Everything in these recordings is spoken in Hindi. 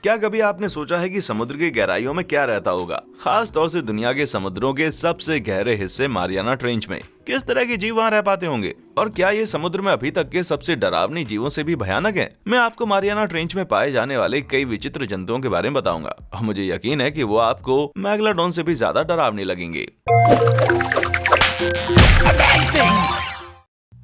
क्या कभी आपने सोचा है कि समुद्र की गहराइयों में क्या रहता होगा, खास तौर से दुनिया के समुद्रों के सबसे गहरे हिस्से मारियाना ट्रेंच में किस तरह के जीव वहाँ रह पाते होंगे, और क्या ये समुद्र में अभी तक के सबसे डरावनी जीवों से भी भयानक है? मैं आपको मारियाना ट्रेंच में पाए जाने वाले कई विचित्र जंतुओं के बारे में बताऊंगा और मुझे यकीन है कि वो आपको मैगलाडोन से भी ज्यादा डरावनी लगेंगे।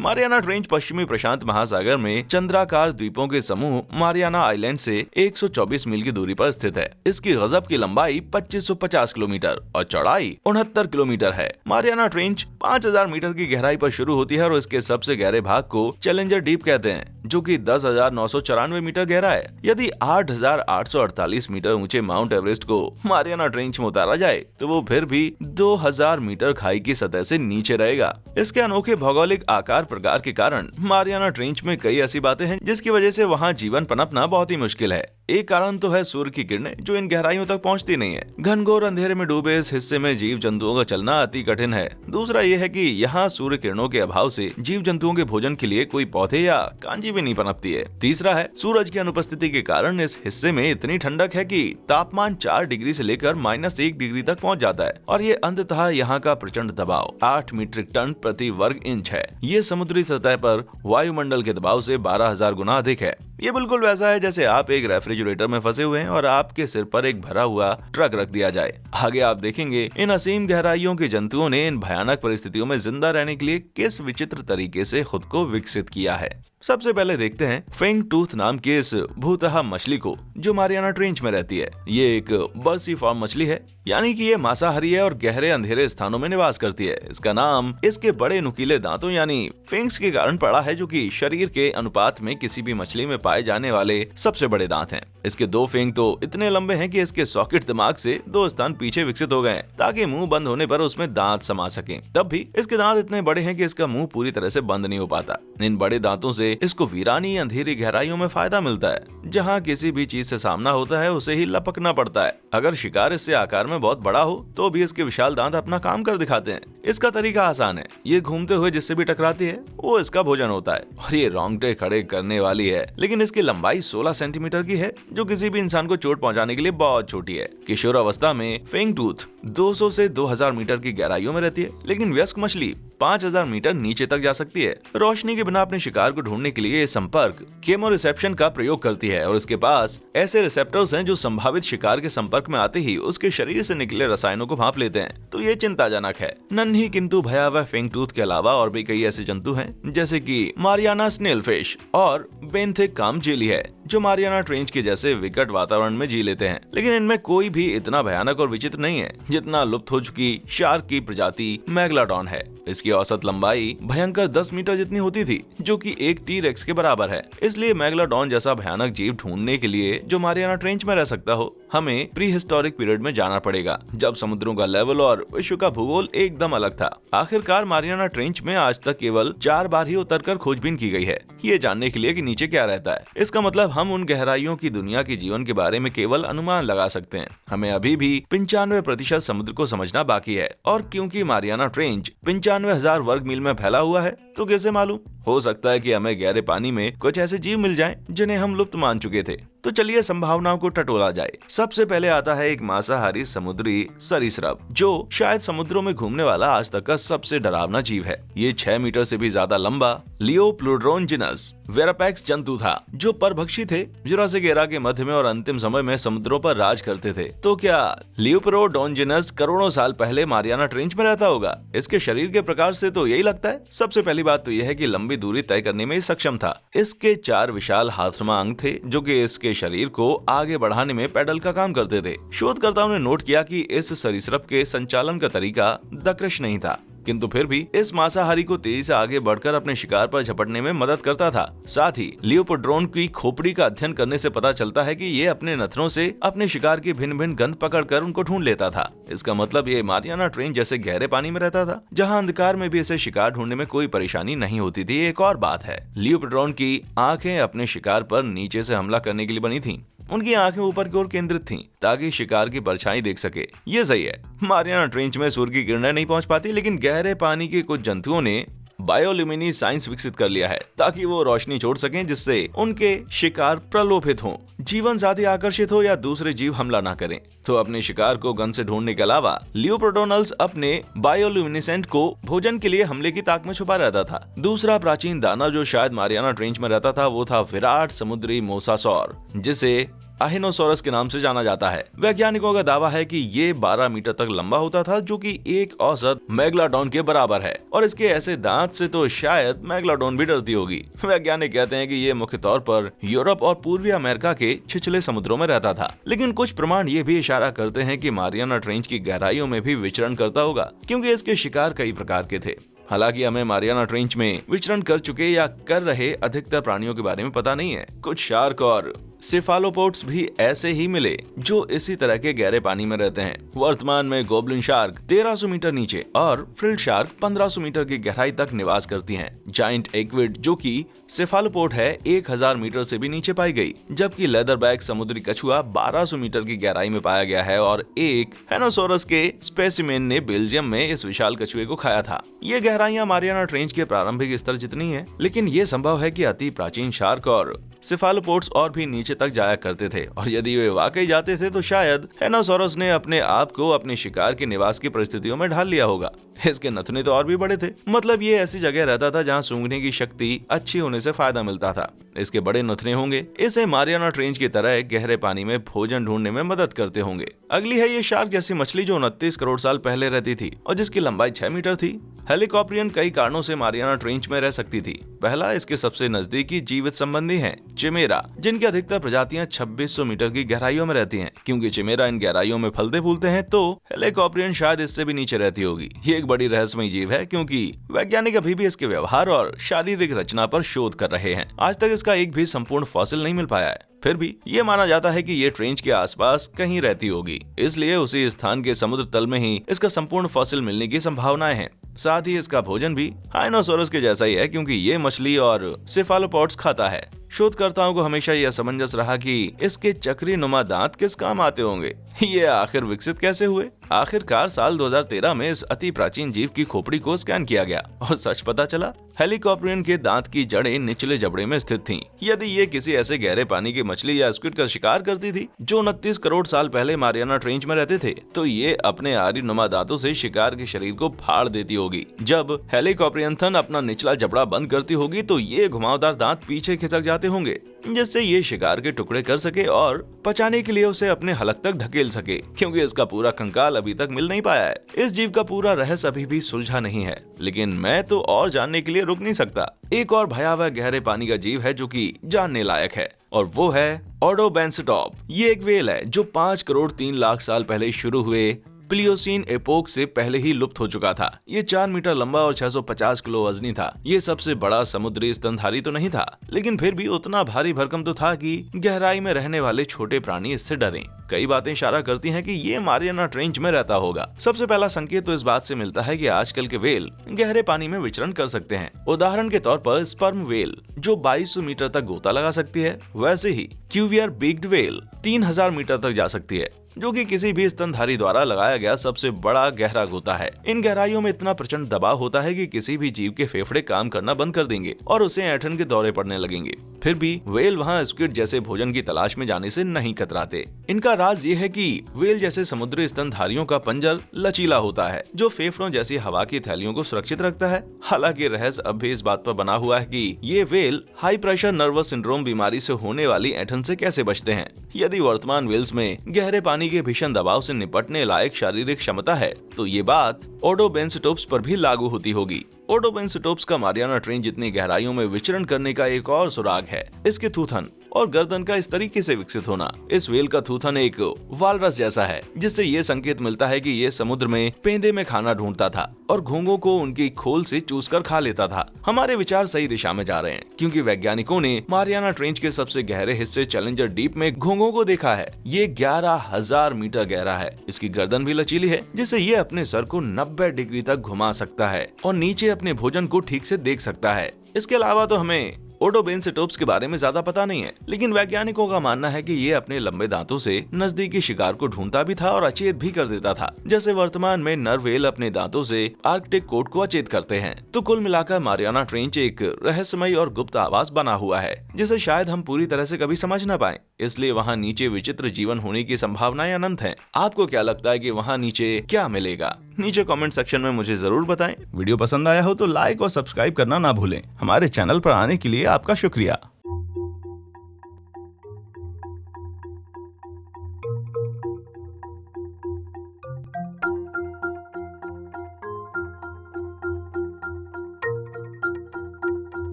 मारियाना ट्रेंच पश्चिमी प्रशांत महासागर में चंद्राकार द्वीपों के समूह मारियाना आइलैंड से 124 मील की दूरी पर स्थित है। इसकी गजब की लंबाई 2550 किलोमीटर और चौड़ाई 69 किलोमीटर है। मारियाना ट्रेंच 5000 मीटर की गहराई पर शुरू होती है और इसके सबसे गहरे भाग को चैलेंजर डीप कहते हैं, जो कि 10,994 मीटर गहरा है। यदि 8,848 मीटर ऊंचे माउंट एवरेस्ट को मारियाना ट्रेंच में उतारा जाए तो वो फिर भी 2000 मीटर खाई की सतह से नीचे रहेगा। इसके अनोखे भौगोलिक आकार प्रकार के कारण मारियाना ट्रेंच में कई ऐसी बातें हैं जिसकी वजह से वहाँ जीवन पनपना बहुत ही मुश्किल है। एक कारण तो है सूर्य की किरणें जो इन गहराइयों तक पहुँचती नहीं है। घनघोर अंधेरे में डूबे इस हिस्से में जीव जंतुओं का चलना अति कठिन है। दूसरा ये है कि यहाँ सूर्य किरणों के अभाव से जीव जंतुओं के भोजन के लिए कोई पौधे या कांजी भी नहीं पनपती है। तीसरा है सूरज की अनुपस्थिति के कारण इस हिस्से में इतनी ठंडक है कि तापमान 4 डिग्री से लेकर -1 डिग्री तक पहुँच जाता है और ये अंततः यहाँ का प्रचंड दबाव 8 मीट्रिक टन प्रति वर्ग इंच है। ये समुद्री सतह पर वायुमंडल के दबाव से 12,000 गुना अधिक है। ये बिल्कुल वैसा है जैसे आप एक रेफ्रिजरेटर में फंसे हुए हैं और आपके सिर पर एक भरा हुआ ट्रक रख दिया जाए। आगे आप देखेंगे इन असीम गहराइयों के जंतुओं ने इन भयानक परिस्थितियों में जिंदा रहने के लिए किस विचित्र तरीके से खुद को विकसित किया है। सबसे पहले देखते हैं फेंग टूथ नाम के इस भूतहा मछली को जो मारियाना ट्रेंच में रहती है। ये एक बर्सीफॉर्म मछली है, यानी कि ये मांसाहारी है और गहरे अंधेरे स्थानों में निवास करती है। इसका नाम इसके बड़े नुकीले दांतों यानी फेंग्स के कारण पड़ा है, जो कि शरीर के अनुपात में किसी भी मछली में पाए जाने वाले सबसे बड़े दांत हैं। इसके 2 फेंग तो इतने लंबे हैं कि इसके सॉकेट दिमाग से 2 स्थान पीछे विकसित हो गए हैं ताकि मुंह बंद होने पर उसमें दांत समा सकें। तब भी इसके दांत इतने बड़े हैं कि इसका मुंह पूरी तरह से बंद नहीं हो पाता। इन बड़े दांतों से इसको वीरानी अंधेरी गहराइयों में फायदा मिलता है। जहाँ किसी भी चीज से सामना होता है उसे ही लपकना पड़ता है। अगर शिकार इससे आकार में बहुत बड़ा हो तो भी इसके विशाल दांत अपना काम कर दिखाते हैं। इसका तरीका आसान है, ये घूमते हुए जिससे भी टकराती है वो इसका भोजन होता है और ये रोंगटे खड़े करने वाली है। लेकिन इसकी लंबाई 16 सेंटीमीटर की है, जो किसी भी इंसान को चोट पहुंचाने के लिए बहुत छोटी है। किशोरावस्था में फेंग टूथ 200 से 2000 मीटर की गहराइयों में रहती है, लेकिन वयस्क मछली 5000 मीटर नीचे तक जा सकती है। रोशनी के बिना अपने शिकार को ढूंढने के लिए ये संपर्क केमोरिसेप्शन का प्रयोग करती है और इसके पास ऐसे रिसेप्टर्स हैं जो संभावित शिकार के संपर्क में आते ही उसके शरीर से निकले रसायनों को भांप लेते हैं। तो ये चिंताजनक है। नन्ही किंतु भयावह फेंग टूथ के अलावा और भी कई ऐसे जंतु हैं जैसे कि मारियाना स्नेल फिश और बेंथिक काम जेली है, जो मारियाना ट्रेंच के जैसे विकट वातावरण में जी लेते हैं। लेकिन इनमें कोई भी इतना भयानक और विचित्र नहीं है जितना लुप्त हो चुकी शार्क की प्रजाति मैगलाडोन है। इसकी औसत लंबाई भयंकर 10 मीटर जितनी होती थी, जो कि एक टी-रेक्स के बराबर है। इसलिए मैगलाडोन जैसा भयानक जीव ढूंढने के लिए जो मारियाना ट्रेंच में रह सकता हो, हमें प्री हिस्टोरिक पीरियड में जाना पड़ेगा, जब समुद्रों का लेवल और विश्व का भूगोल एकदम अलग था। आखिरकार मारियाना ट्रेंच में आज तक केवल 4 बार ही उतरकर खोजबीन की गई है, ये जानने के लिए कि नीचे क्या रहता है। इसका मतलब हम उन गहराइयों की दुनिया के जीवन के बारे में केवल अनुमान लगा सकते हैं। हमें अभी भी 95% समुद्र को समझना बाकी है, और क्योंकि मारियाना ट्रेंच 95,000 वर्ग मील में फैला हुआ है, तो कैसे मालूम, हो सकता है कि हमें गहरे पानी में कुछ ऐसे जीव मिल जाएं जिन्हें हम लुप्त मान चुके थे। तो चलिए संभावनाओं को टटोला जाए। सबसे पहले आता है एक मांसाहारी समुद्री सरीसृप, जो शायद समुद्रों में घूमने वाला आज तक का सबसे डरावना जीव है। ये 6 मीटर से भी ज्यादा लंबा लियोप्लुड्रोन जिनस वेरापेक्स जंतु था, जो परभक्षी थे। जुरासिक एरा के मध्य में और अंतिम समय में समुद्रों पर राज करते थे। तो क्या लियोप्लुड्रोन जिनस करोड़ों साल पहले मारियाना ट्रेंच में रहता होगा? इसके शरीर के प्रकार से तो यही लगता है। सबसे पहली बात तो यह है कि लंबी दूरी तय करने में सक्षम था। इसके 4 विशाल हाथनुमा अंग थे, जो कि इसके शरीर को आगे बढ़ाने में पैडल का काम करते थे। शोधकर्ताओं ने नोट किया कि इस सरीसृप के संचालन का तरीका दकृश नहीं था, किंतु फिर भी इस मांसाहारी को तेजी से आगे बढ़कर अपने शिकार पर झपटने में मदद करता था। साथ ही लियोपोड्रोन की खोपड़ी का अध्ययन करने से पता चलता है कि ये अपने नथनों से अपने शिकार की भिन्न भिन्न गंध पकड़कर उनको ढूंढ लेता था। इसका मतलब ये मारियाना ट्रेंच जैसे गहरे पानी में रहता था, जहां अंधकार में भी इसे शिकार ढूंढने में कोई परेशानी नहीं होती थी। एक और बात है, लियोपोड्रोन की आंखें अपने शिकार पर नीचे से हमला करने के लिए बनी थीं। उनकी आंखें ऊपर की ओर केंद्रित थीं ताकि शिकार की परछाई देख सके। ये सही है, मारियाना ट्रेंच में सूर्य की किरणें नहीं पहुंच पाती, लेकिन गहरे पानी के कुछ जंतुओं ने बायोल्यूमिनेसेंस विकसित कर लिया है ताकि वो रोशनी छोड़ सकें जिससे उनके शिकार प्रलोभित हों, जीवन साथी आकर्षित हो या दूसरे जीव हमला ना करें। तो अपने शिकार को गन से ढूंढने के अलावा लियोप्रोडोनल्स अपने बायोल्यूमिनेसेंट को भोजन के लिए हमले की ताक में छुपा रहता था। दूसरा प्राचीन दानव जो शायद मारियाना ट्रेंच में रहता था वो था विराट समुद्री मोसासौर, जिसे अहेनोसोरस के नाम से जाना जाता है। वैज्ञानिकों का दावा है कि ये 12 मीटर तक लंबा होता था, जो कि एक औसत मेगलाडोन के बराबर है, और इसके ऐसे दांत से तो शायद मेगलाडोन भी डरती होगी। वैज्ञानिक कहते हैं कि ये मुख्य तौर पर यूरोप और पूर्वी अमेरिका के छिछले समुद्रों में रहता था, लेकिन कुछ प्रमाण ये भी इशारा करते हैं कि मारियाना ट्रेंच की गहराइयों में भी विचरण करता होगा, क्योंकि इसके शिकार कई प्रकार के थे। हालांकि हमें मारियाना ट्रेंच में विचरण कर चुके या कर रहे अधिकतर प्राणियों के बारे में पता नहीं है। कुछ शार्क और सेफालोपोड्स भी ऐसे ही मिले जो इसी तरह के गहरे पानी में रहते हैं। वर्तमान में गोब्लिन शार्क 1300 मीटर नीचे और फ्रिल शार्क 1500 मीटर की गहराई तक निवास करती हैं। जाइंट एक्विड जो कि सेफालोपोड है 1000 मीटर से भी नीचे पाई गई, जबकि लेदरबैक समुद्री कछुआ 1200 मीटर की गहराई में पाया गया है और एक हेनोसोरस के स्पेसिमेन ने बेल्जियम में इस विशाल कछुए को खाया था। ये गहराइयां मारियाना ट्रेंच के प्रारंभिक स्तर जितनी है, लेकिन ये संभव है कि अति प्राचीन शार्क और सेफालोपोड्स और भी नीचे तक जाया करते थे, और यदि वे वाकई जाते थे तो शायद हेनोसोरस ने अपने आप को अपने शिकार के निवास की परिस्थितियों में ढाल लिया होगा। इसके नथुने तो और भी बड़े थे, मतलब ये ऐसी जगह रहता था जहाँ सूंघने की शक्ति अच्छी होने से फायदा मिलता था। इसके बड़े नथुने होंगे इसे मारियाना ट्रेंच की तरह गहरे पानी में भोजन ढूंढने में मदद करते होंगे। अगली है ये शार्क जैसी मछली जो 29 करोड़ साल पहले रहती थी और जिसकी लंबाई 6 मीटर थी। हेलिकॉप्टरियन कई कारणों से मारियाना ट्रेंच में रह सकती थी। पहला, इसके सबसे नजदीकी जीवित संबंधी हैं चिमेरा, जिनकी अधिकतर प्रजातियां 2600 मीटर की गहराइयों में रहती हैं। क्योंकि चिमेरा इन गहराइयों में फलते फूलते हैं तो हेलिकॉप्टरियन शायद इससे भी नीचे रहती होगी। ये एक बड़ी रहस्यमयी जीव है क्योंकि वैज्ञानिक अभी भी इसके व्यवहार और शारीरिक रचना पर शोध कर रहे हैं। आज तक इसका एक भी संपूर्ण फॉसिल नहीं मिल पाया है। फिर भी ये माना जाता है कि ये ट्रेंच के आसपास कहीं रहती होगी, इसलिए उसी स्थान के समुद्र तल में ही इसका संपूर्ण फॉसिल मिलने की संभावनाएं हैं। साथ ही इसका भोजन भी हाइनोसोरस के जैसा ही है क्योंकि ये मछली और सेफालोपोड्स खाता है। शोधकर्ताओं को हमेशा यह असमंजस रहा कि इसके चक्री नुमा दांत किस काम आते होंगे, ये आखिर विकसित कैसे हुए। आखिरकार साल 2013 में इस अति प्राचीन जीव की खोपड़ी को स्कैन किया गया और सच पता चला, हेलिकॉप्टरियन के दांत की जड़ें निचले जबड़े में स्थित थीं। यदि ये किसी ऐसे गहरे पानी की मछली या स्क्विड का शिकार करती थी जो 29 करोड़ साल पहले मारियाना ट्रेंच में रहते थे, तो ये अपने आरी नुमा दांतों से शिकार के शरीर को फाड़ देती होगी। जब हेलिकॉप्टरियन थन अपना निचला जबड़ा बंद करती होगी तो ये घुमावदार दांत पीछे खिसक जाते होंगे, जिससे ये शिकार के टुकड़े कर सके और पचाने के लिए उसे अपने हलक तक ढकेल सके। क्योंकि इसका पूरा कंकाल अभी तक मिल नहीं पाया है, इस जीव का पूरा रहस्य अभी भी सुलझा नहीं है। लेकिन मैं तो और जानने के लिए रुक नहीं सकता। एक और भयावह गहरे पानी का जीव है जो कि जानने लायक है, और वो है ओडोबेंसटॉप। ये एक व्हेल है जो 5 करोड़ 3 लाख साल पहले शुरू हुए प्लियोसीन एपोक से पहले ही लुप्त हो चुका था। ये 4 मीटर लंबा और 650 किलो वजनी था। ये सबसे बड़ा समुद्री स्तनधारी तो नहीं था, लेकिन फिर भी उतना भारी भरकम तो था कि गहराई में रहने वाले छोटे प्राणी इससे डरें। कई बातें इशारा करती हैं कि ये मारियाना ट्रेंच में रहता होगा। सबसे पहला संकेत तो इस बात से मिलता है कि आजकल के व्हेल गहरे पानी में विचरण कर सकते हैं। उदाहरण के तौर पर स्पर्म व्हेल जो 2200 मीटर तक गोता लगा सकती है, वैसे ही क्यूवियर बिग्ड व्हेल 3000 मीटर तक जा सकती है, जो कि किसी भी स्तनधारी द्वारा लगाया गया सबसे बड़ा गहरा गोता है। इन गहराइयों में इतना प्रचंड दबाव होता है कि किसी भी जीव के फेफड़े काम करना बंद कर देंगे और उसे ऐंठन के दौरे पड़ने लगेंगे। फिर भी व्हेल वहां स्क्विड जैसे भोजन की तलाश में जाने से नहीं कतराते। इनका राज ये है कि व्हेल जैसे समुद्री स्तनधारियों का पंजर लचीला होता है, जो फेफड़ों जैसी हवा की थैलियों को सुरक्षित रखता है। हालांकि रहस्य अब भी इस बात पर बना हुआ है कि ये whale high pressure nervous syndrome बीमारी से होने वाली ऐंठन से कैसे बचते हैं। यदि वर्तमान व्हेल्स में गहरे पानी के भीषण दबाव से निपटने लायक शारीरिक क्षमता है, तो ये बात ओडोबेंसटोप्स पर भी लागू होती होगी। ओडोबेंसटोप्स का मारियाना ट्रेंच जितनी गहराइयों में विचरण करने का एक और सुराग है इसके थूथन और गर्दन का इस तरीके से विकसित होना। इस व्हेल का थूथन एक वालरस जैसा है, जिससे ये संकेत मिलता है कि ये समुद्र में पेंदे में खाना ढूंढता था और घोंघों को उनकी खोल से चूसकर खा लेता था। हमारे विचार सही दिशा में जा रहे हैं क्योंकि वैज्ञानिकों ने मारियाना ट्रेंच के सबसे गहरे हिस्से चैलेंजर डीप में घोंघों को देखा है। ये 11,000 मीटर गहरा है। इसकी गर्दन भी लचीली है, जिससे ये अपने सर को 90 डिग्री तक घुमा सकता है और नीचे अपने भोजन को ठीक से देख सकता है। इसके अलावा तो हमें ओडोबेनसेटोप्स के बारे में ज्यादा पता नहीं है, लेकिन वैज्ञानिकों का मानना है कि ये अपने लंबे दांतों से नजदीकी शिकार को ढूंढता भी था और अचेत भी कर देता था, जैसे वर्तमान में नर व्हेल अपने दांतों से आर्कटिक कोट को अचेत करते हैं। तो कुल मिलाकर मारियाना ट्रेंच एक रहस्यमयी और गुप्त आवास बना हुआ है, जिसे शायद हम पूरी तरह से कभी समझ न पाए। इसलिए वहाँ नीचे विचित्र जीवन होने की संभावनाएं अनंत हैं। आपको क्या लगता है कि वहाँ नीचे क्या मिलेगा? नीचे कमेंट सेक्शन में मुझे जरूर बताएं। वीडियो पसंद आया हो तो लाइक और सब्सक्राइब करना ना भूलें। हमारे चैनल पर आने के लिए आपका शुक्रिया।